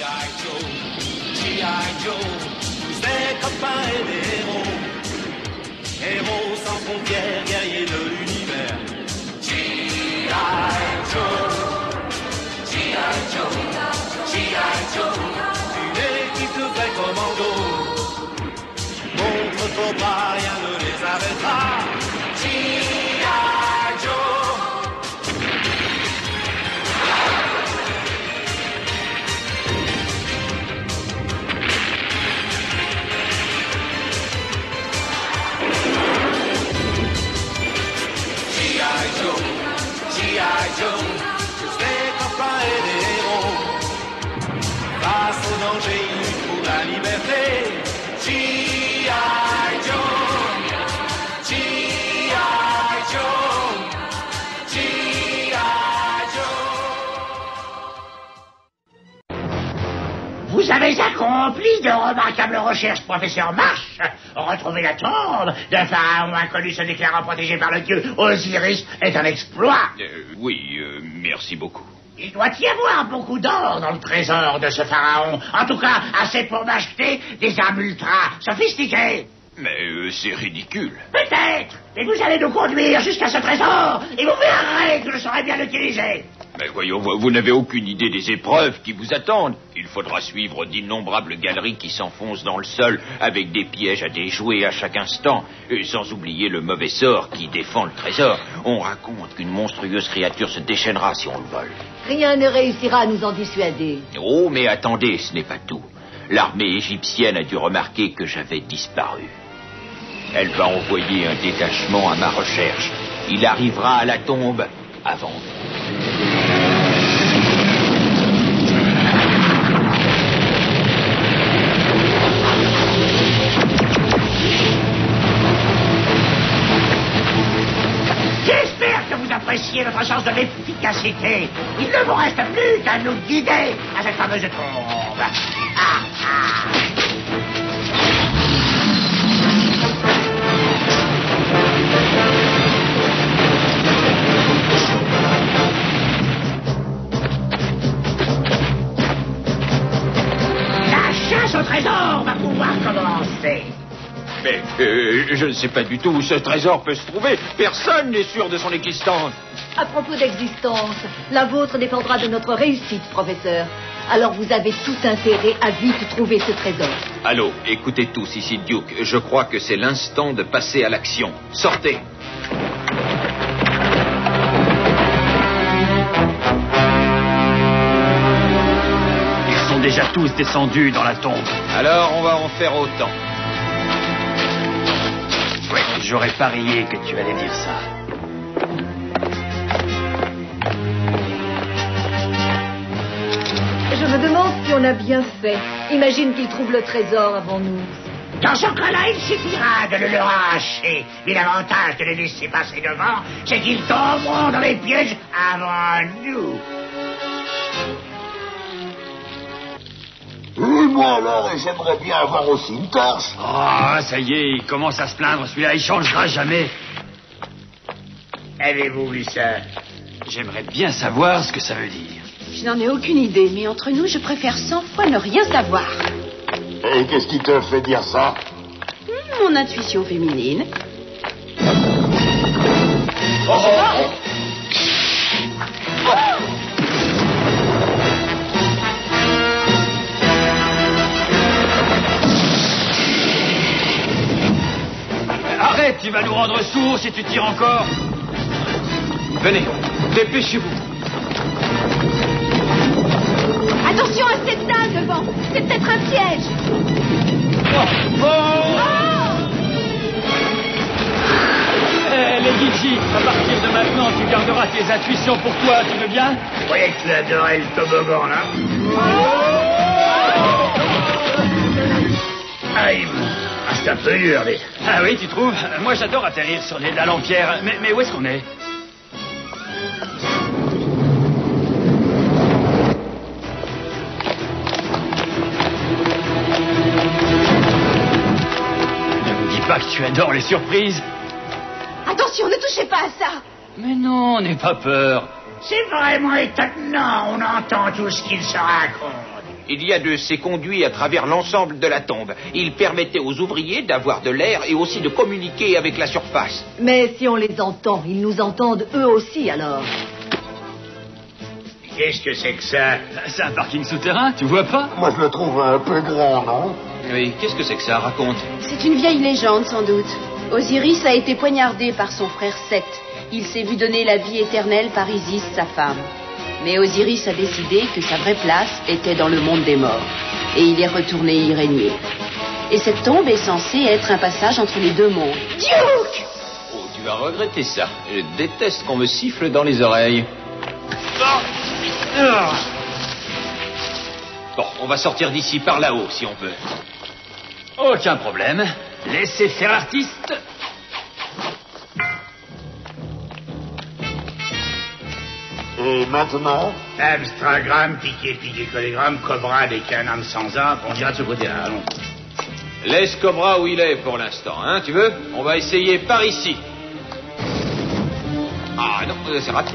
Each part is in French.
G.I. Joe, tous des copains et des héros. Héros sans frontières, guerriers de l'univers. G.I. Joe, G.I. Joe, G.I. Joe, une équipe de vrais commandos. Contre trop pas, rien ne les arrêtera. G.I. Joe. G.I. Joe, tous des copains et des héros. Face au danger, ils pour la liberté. G.I. Joe, G.I. Joe, G.I. Joe. Vous avez accompli de remarquables recherches, professeur Marsh. Retrouver la tombe d'un pharaon inconnu se déclarant protégé par le dieu Osiris est un exploit. Oui, merci beaucoup. Il doit y avoir beaucoup d'or dans le trésor de ce pharaon. En tout cas, assez pour m'acheter des armes ultra sophistiquées. Mais c'est ridicule. Peut-être. Mais vous allez nous conduire jusqu'à ce trésor et vous verrez que je saurai bien l'utiliser. Mais voyons, vous n'avez aucune idée des épreuves qui vous attendent. Il faudra suivre d'innombrables galeries qui s'enfoncent dans le sol avec des pièges à déjouer à chaque instant. Et sans oublier le mauvais sort qui défend le trésor. On raconte qu'une monstrueuse créature se déchaînera si on le vole. Rien ne réussira à nous en dissuader. Oh, mais attendez, ce n'est pas tout. L'armée égyptienne a dû remarquer que j'avais disparu. Elle va envoyer un détachement à ma recherche. Il arrivera à la tombe avant vous. J'espère que vous appréciez notre sens de l'efficacité. Il ne vous reste plus qu'à nous guider à cette fameuse tombe. La chasse au trésor va pouvoir commencer. Mais je ne sais pas du tout où ce trésor peut se trouver. Personne n'est sûr de son existence. À propos d'existence, la vôtre dépendra de notre réussite, professeur. Alors vous avez tout intérêt à vite trouver ce trésor. Allô, écoutez tous ici, Duke. Je crois que c'est l'instant de passer à l'action. Sortez. Ils sont déjà tous descendus dans la tombe. Alors, on va en faire autant. J'aurais parié que tu allais dire ça. Je me demande si on a bien fait. Imagine qu'ils trouvent le trésor avant nous. Dans ce cas-là, il suffira de le leur arracher. Mais l'avantage de les laisser passer devant, c'est qu'ils tomberont dans les pièges avant nous. Et moi alors, j'aimerais bien avoir aussi une torche. Ah, ça y est, il commence à se plaindre. Celui-là, il changera jamais. Avez-vous vu ça? J'aimerais bien savoir ce que ça veut dire. Je n'en ai aucune idée, mais entre nous, je préfère 100 fois ne rien savoir. Et qu'est-ce qui te fait dire ça? Mon intuition féminine. Arrête, tu vas nous rendre sourds si tu tires encore. Venez, dépêchez-vous. Attention à cette dalle devant. C'est peut-être un piège. Lady G, à partir de maintenant, tu garderas tes intuitions pour toi, tu veux bien? Je croyais que tu adorais le toboggan, là. Aïe, c'est un peu dur, mais... Ah oui, tu trouves? Moi, j'adore atterrir sur des dalles en pierre. Mais où est-ce qu'on est? Ne me dis pas que tu adores les surprises. Attention, ne touchez pas à ça. Mais non, n'aie pas peur. C'est vraiment étonnant, on entend tout ce qu'ils se racontent. Il y a de ces conduits à travers l'ensemble de la tombe. Ils permettaient aux ouvriers d'avoir de l'air et aussi de communiquer avec la surface. Mais si on les entend, ils nous entendent eux aussi alors. Qu'est-ce que c'est que ça? C'est un parking souterrain, tu vois pas? Moi, je le trouve un peu grand, non? Oui, qu'est-ce que c'est que ça? Raconte. C'est une vieille légende, sans doute. Osiris a été poignardé par son frère Seth. Il s'est vu donner la vie éternelle par Isis, sa femme. Mais Osiris a décidé que sa vraie place était dans le monde des morts. Et il est retourné y régner. Et cette tombe est censée être un passage entre les deux mondes. Duke! Oh, tu vas regretter ça. Je déteste qu'on me siffle dans les oreilles. Bon, on va sortir d'ici par là-haut, si on peut. Aucun problème. Laissez faire l'artiste. Et maintenant? Abstragramme, piqué, collégramme, Cobra, dès qu'il y a un homme sans âme, on ira de ce côté-là, allons. Laisse Cobra où il est pour l'instant, hein, tu veux? On va essayer par ici. Ah non, c'est raté.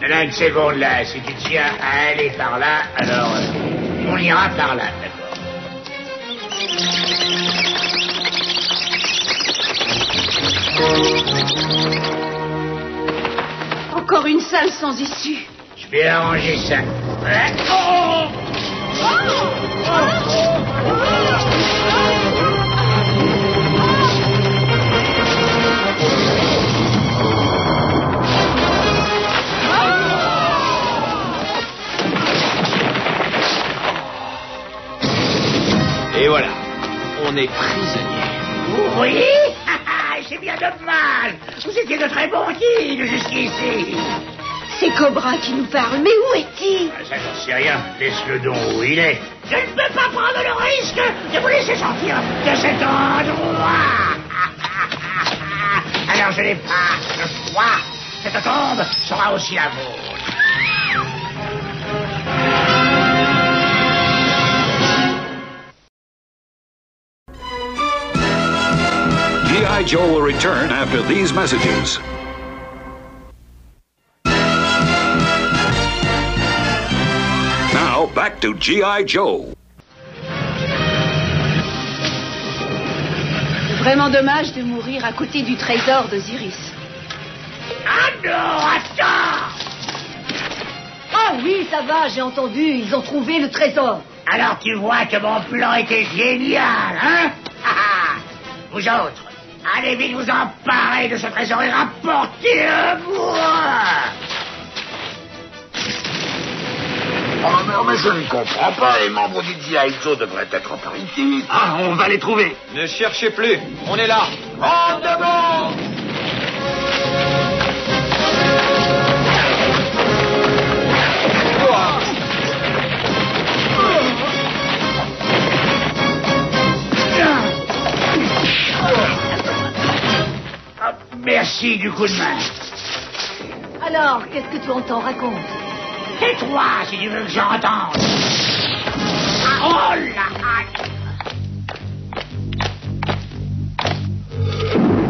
Là, une seconde, là, si tu tiens à aller par là, alors on ira par là, d'accord. Encore une salle sans issue. Je vais arranger ça. Et voilà, on est prisonniers. Vous voyez? C'est bien dommage. Vous étiez de très bons guides jusqu'ici. C'est Cobra qui nous parle, mais où est-il? Ça, j'en sais rien. Laisse-le donc où il est. Je ne peux pas prendre le risque de vous laisser sortir de cet endroit. Alors je n'ai pas le choix. Cette tombe sera aussi la vôtre. G.I. Joe will return after these messages. Now, back to G.I. Joe. Vraiment dommage de mourir à côté du trésor d'Osiris. Ah non, attends! Ah oui, ça va, j'ai entendu, ils ont trouvé le trésor. Alors tu vois que mon plan était génial, hein? Vous autres, allez vite vous emparer de ce trésor et rapportez-le-moi! Oh, mais je ne comprends pas. Les membres du G.I. Joe devraient être par ici. Ah, on va les trouver. Ne cherchez plus, on est là. En devant! Merci du coup de main. Alors, qu'est-ce que tu entends? Raconte. Tais-toi si tu veux que j'entende. Ah, oh là!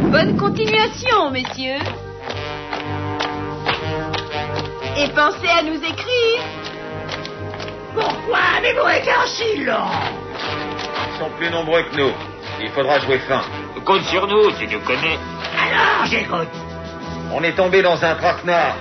Bonne continuation, messieurs. Et pensez à nous écrire. Pourquoi avez-vous été aussi long? Ils sont plus nombreux que nous. Il faudra jouer fin. Compte sur nous, tu nous connais. Alors, j'écoute. On est tombé dans un traquenard.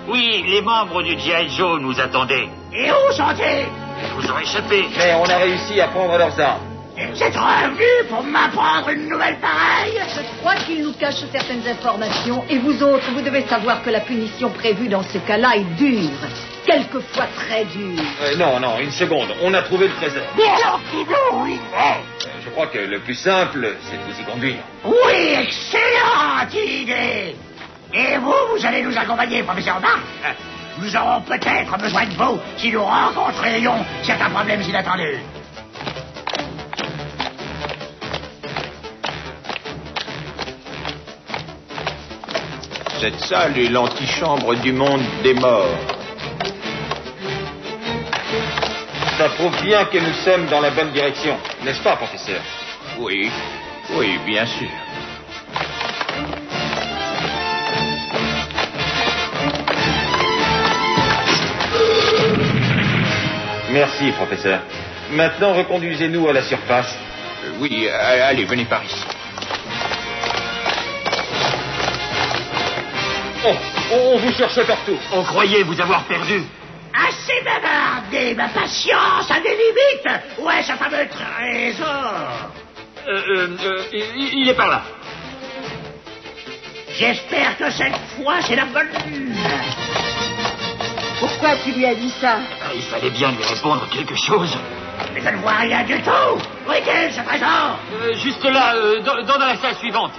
Oui, les membres du G.I. Joe nous attendaient. Et où sont-ils? Ils vous ont échappé. Mais on a réussi à prendre leurs armes. Et vous êtes revenus pour m'apprendre une nouvelle pareille? Je crois qu'ils nous cachent certaines informations et vous autres, vous devez savoir que la punition prévue dans ce cas-là est dure. Quelquefois très dure. Non, une seconde. On a trouvé le trésor. Mais alors, où il est? Je crois que le plus simple, c'est de vous y conduire. Oui, excellente idée. Et vous allez nous accompagner, professeur Marsh. Nous aurons peut-être besoin de vous si nous rencontrerions certains problèmes inattendus. Cette salle est l'antichambre du monde des morts. Ça prouve bien que nous sommes dans la bonne direction, n'est-ce pas, professeur? Oui, bien sûr. Merci, professeur. Maintenant, reconduisez-nous à la surface. Oui, allez, venez par ici. On vous cherchait partout. On croyait vous avoir perdu. Assez bavardé, ma patience a des limites. Où est ce fameux trésor? Il est par là. J'espère que cette fois, c'est la bonne. Pourquoi tu lui as dit ça? Il fallait bien lui répondre quelque chose. Mais je ne vois rien du tout. Où est-il, ce trésor? Juste là, dans la salle suivante.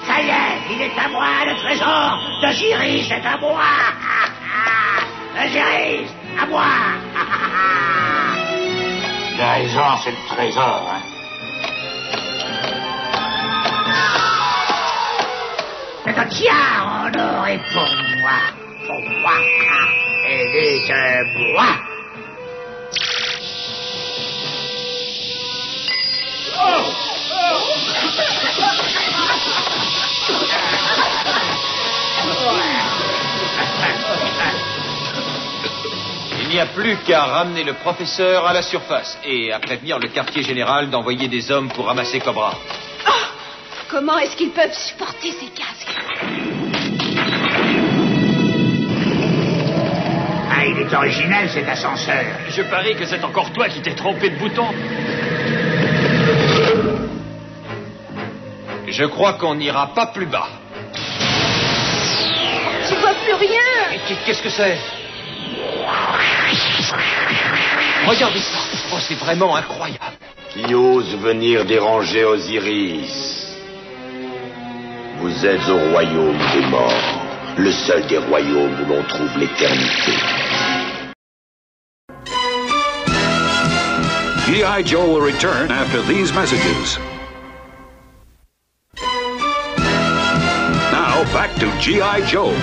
Ça y est, il est à moi, le trésor d'Osiris est à moi. Osiris, à moi. Il a raison, c'est le trésor, hein. C'est un tiers en or et pour moi. Elle est à moi. Il n'y a plus qu'à ramener le professeur à la surface et à prévenir le quartier général d'envoyer des hommes pour ramasser Cobra. Oh, comment est-ce qu'ils peuvent supporter ces casques? Ah, il est original, cet ascenseur. Je parie que c'est encore toi qui t'es trompé de bouton. Je crois qu'on n'ira pas plus bas. Tu vois plus rien. Qu'est-ce que c'est? Regardez ça. Oh, c'est vraiment incroyable. Qui ose venir déranger Osiris? Vous êtes au royaume des morts, le seul des royaumes où l'on trouve l'éternité. G.I. Joe will return after these messages. Now, back to G.I. Joe.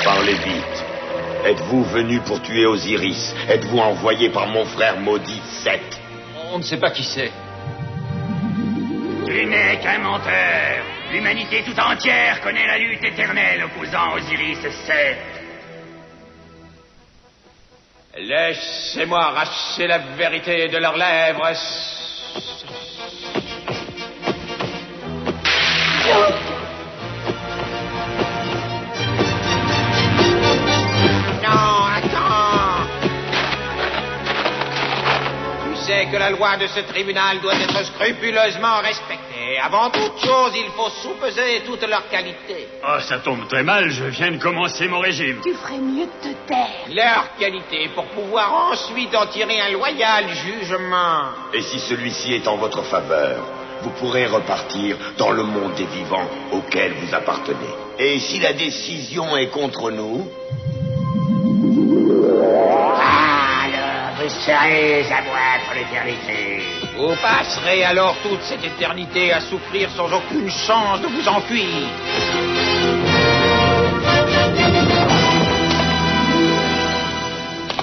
Parlez vite. Êtes-vous venu pour tuer Osiris? Êtes-vous envoyé par mon frère maudit Seth? On ne sait pas qui c'est. Tu n'es qu'un menteur. L'humanité tout entière connaît la lutte éternelle opposant Osiris et Seth. Laissez-moi arracher la vérité de leurs lèvres. Non, attends. Tu sais que la loi de ce tribunal doit être scrupuleusement respectée. Avant toute chose, il faut soupeser toutes leurs qualités. Oh, ça tombe très mal, je viens de commencer mon régime. Tu ferais mieux de te taire. Leurs qualités pour pouvoir ensuite en tirer un loyal jugement. Et si celui-ci est en votre faveur, vous pourrez repartir dans le monde des vivants auquel vous appartenez. Et si la décision est contre nous... Alors, vous serez à moi pour l'éternité. Vous passerez alors toute cette éternité à souffrir sans aucune chance de vous enfuir.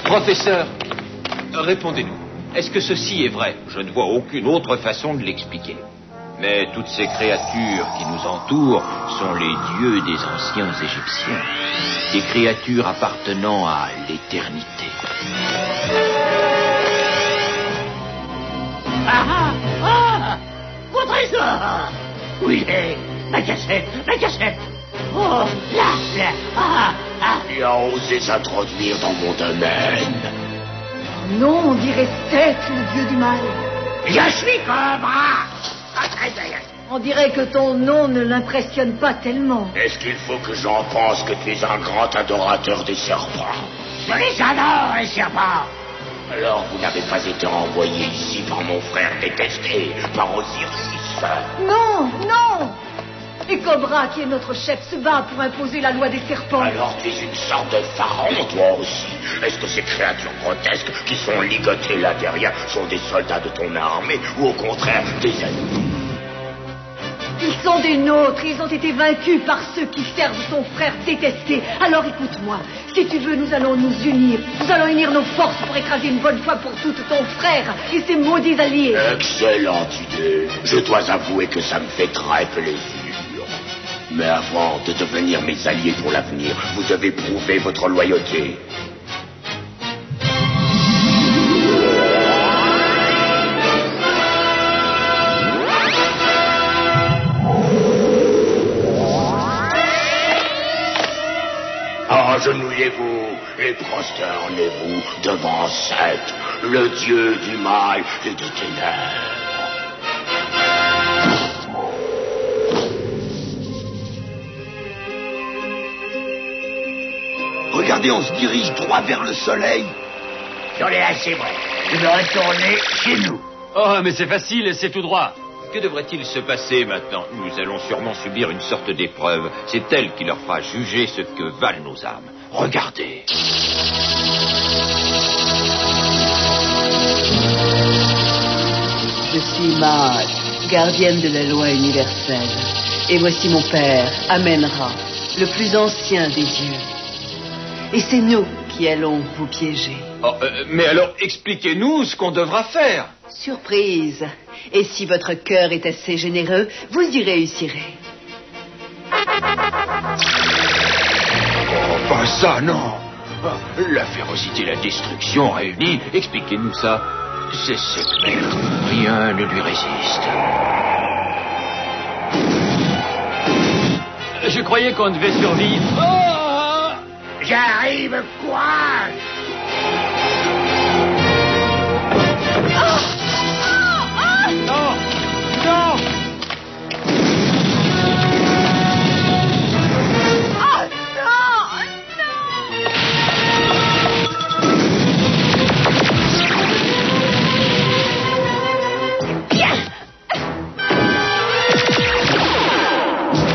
Professeur, répondez-nous. Est-ce que ceci est vrai? Je ne vois aucune autre façon de l'expliquer. Mais toutes ces créatures qui nous entourent sont les dieux des anciens Égyptiens. Des créatures appartenant à l'éternité. Mon trésor. Où il est? Ma cassette. Oh, là. Tu as osé s'introduire dans mon domaine. Non, on dirait Seth, le dieu du mal. Je suis Cobra. Très bien. On dirait que ton nom ne l'impressionne pas tellement. Est-ce qu'il faut que j'en pense que tu es un grand adorateur des serpents? Je les adore, les serpents. Alors vous n'avez pas été envoyé ici par mon frère détesté, par Osiris. Non. Et Cobra, qui est notre chef, se bat pour imposer la loi des serpents. Alors tu es une sorte de pharaon, toi aussi. Est-ce que ces créatures grotesques qui sont ligotées là derrière sont des soldats de ton armée ou au contraire des ennemis? Ils sont des nôtres, ils ont été vaincus par ceux qui servent ton frère détesté. Alors écoute-moi, si tu veux, nous allons nous unir. Nous allons unir nos forces pour écraser une bonne fois pour toutes ton frère et ses maudits alliés. Excellente idée. Je dois avouer que ça me fait très plaisir. Mais avant de devenir mes alliés pour l'avenir, vous devez prouver votre loyauté. Agenouillez-vous et prosternez-vous devant Seth, le dieu du mal et des ténèbres. Regardez, on se dirige droit vers le soleil. J'en ai assez, moi. Je vais retourner chez nous. Oh, mais c'est facile, c'est tout droit. Que devrait-il se passer maintenant? Nous allons sûrement subir une sorte d'épreuve. C'est elle qui leur fera juger ce que valent nos âmes. Regardez. Je suis Maat, gardienne de la loi universelle. Et voici mon père, Amenra, le plus ancien des dieux. Et c'est nous qui allons vous piéger. Oh, mais alors, expliquez-nous ce qu'on devra faire. Surprise. Et si votre cœur est assez généreux, vous y réussirez. Oh, pas ça, non. La férocité et la destruction réunies, expliquez-nous ça. C'est cette mère. Rien ne lui résiste. Je croyais qu'on devait survivre. Oh! J'arrive, quoi? Non! Non!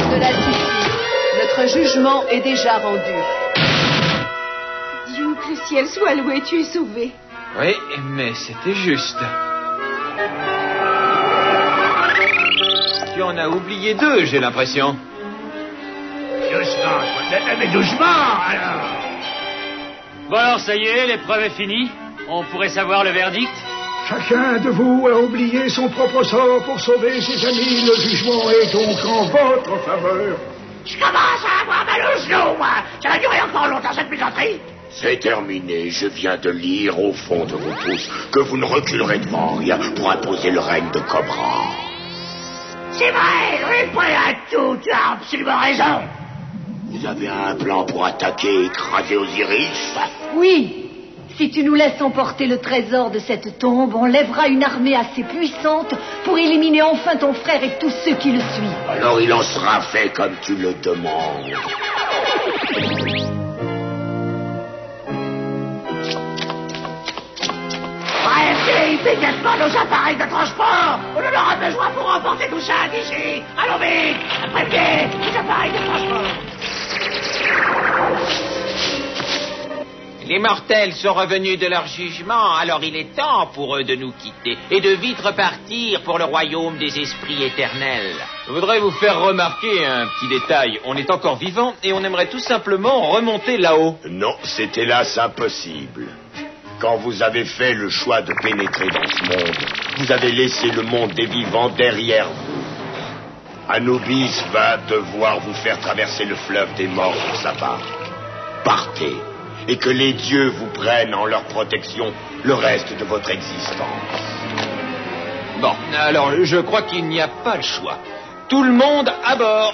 Cela suffit. Notre jugement est déjà rendu. Dieu, que le ciel soit loué, tu es sauvé. Oui, mais c'était juste. Tu en as oublié deux, j'ai l'impression. Doucement, mais doucement, alors. Bon alors, ça y est, l'épreuve est finie. On pourrait savoir le verdict? Chacun de vous a oublié son propre sort pour sauver ses amis. Le jugement est donc en votre faveur. Je commence à avoir mal au genou, moi. Ça va durer encore longtemps, cette plaisanterie. C'est terminé, je viens de lire au fond de vous tous que vous ne reculerez devant rien pour imposer le règne de Cobra. C'est vrai, on est prêt à tout, tu as absolument raison. Vous avez un plan pour attaquer et écraser Osiris? Oui. Si tu nous laisses emporter le trésor de cette tombe, on lèvera une armée assez puissante pour éliminer enfin ton frère et tous ceux qui le suivent. Alors il en sera fait comme tu le demandes. Bref, immédiatement nos appareils de transport. On en aura besoin pour emporter tout ça d'ici. Allons vite, prévenez les appareils de transport. Les mortels sont revenus de leur jugement, alors il est temps pour eux de nous quitter et de vite repartir pour le royaume des esprits éternels. Je voudrais vous faire remarquer un petit détail. On est encore vivant et on aimerait tout simplement remonter là-haut. Non, c'est hélas impossible. Quand vous avez fait le choix de pénétrer dans ce monde, vous avez laissé le monde des vivants derrière vous. Anubis va devoir vous faire traverser le fleuve des morts pour sa part. Partez, et que les dieux vous prennent en leur protection le reste de votre existence. Bon, alors je crois qu'il n'y a pas le choix. Tout le monde à bord.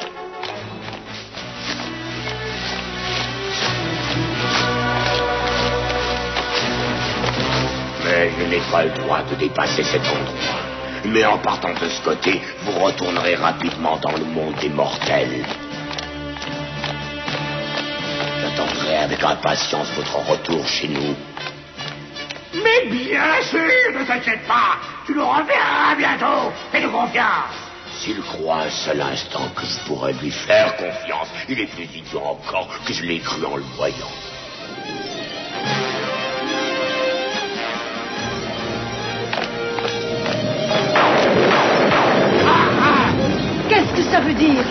Mais je n'ai pas le droit de dépasser cet endroit. Mais en partant de ce côté, vous retournerez rapidement dans le monde des mortels. J'attendrai avec impatience votre retour chez nous. Mais bien sûr, ne t'inquiète pas. Tu nous reverras bientôt. Fais-nous confiance. S'il croit un seul instant que je pourrais lui faire confiance, il est plus idiot encore que je l'ai cru en le voyant. Qu'est-ce que ça veut dire?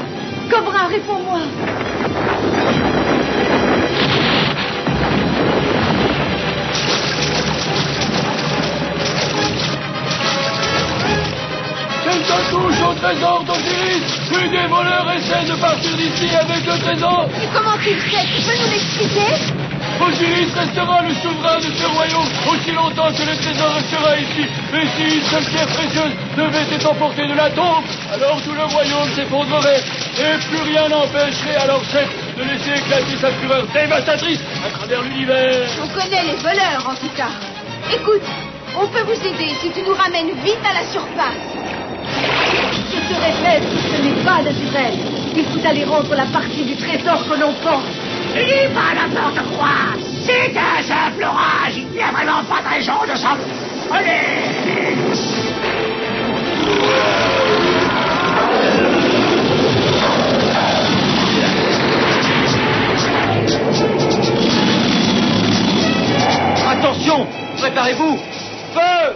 Cobra, réponds-moi. Quelqu'un touche au trésor d'Osiris! Oui! Et des voleurs essaient de partir d'ici avec le trésor. Et comment tu le sais? Tu peux nous l'expliquer? Osiris restera le souverain de ce royaume aussi longtemps que le trésor restera ici. Et si une seule pierre précieuse devait être emportée de la tombe, alors tout le royaume s'effondrerait. Et plus rien n'empêcherait alors chef de laisser éclater sa fureur dévastatrice à travers l'univers. On connaît les voleurs en tout cas. Écoute, on peut vous aider si tu nous ramènes vite à la surface. Je te répète, ce n'est pas naturel. Il faut aller rendre la partie du trésor que l'on porte. Il dit pas n'importe quoi. C'est un simple orage. Il n'y a vraiment pas de raison de s'en... Allez! Attention! Préparez-vous! Feu!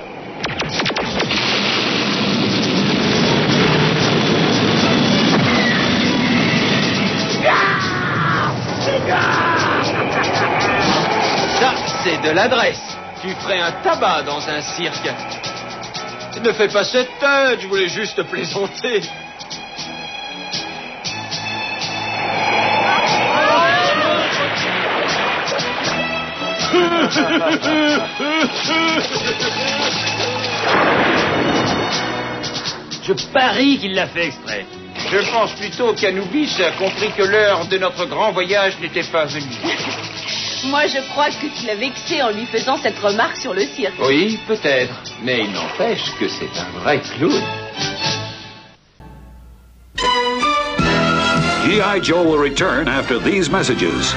Ça, c'est de l'adresse. Tu ferais un tabac dans un cirque. Ne fais pas cette tête, je voulais juste plaisanter. Je parie qu'il l'a fait exprès. Je pense plutôt qu'Anubis a compris que l'heure de notre grand voyage n'était pas venue. Moi, je crois que tu l'as vexé en lui faisant cette remarque sur le cirque. Oui, peut-être. Mais il n'empêche que c'est un vrai clown. G.I. Joe will return after these messages.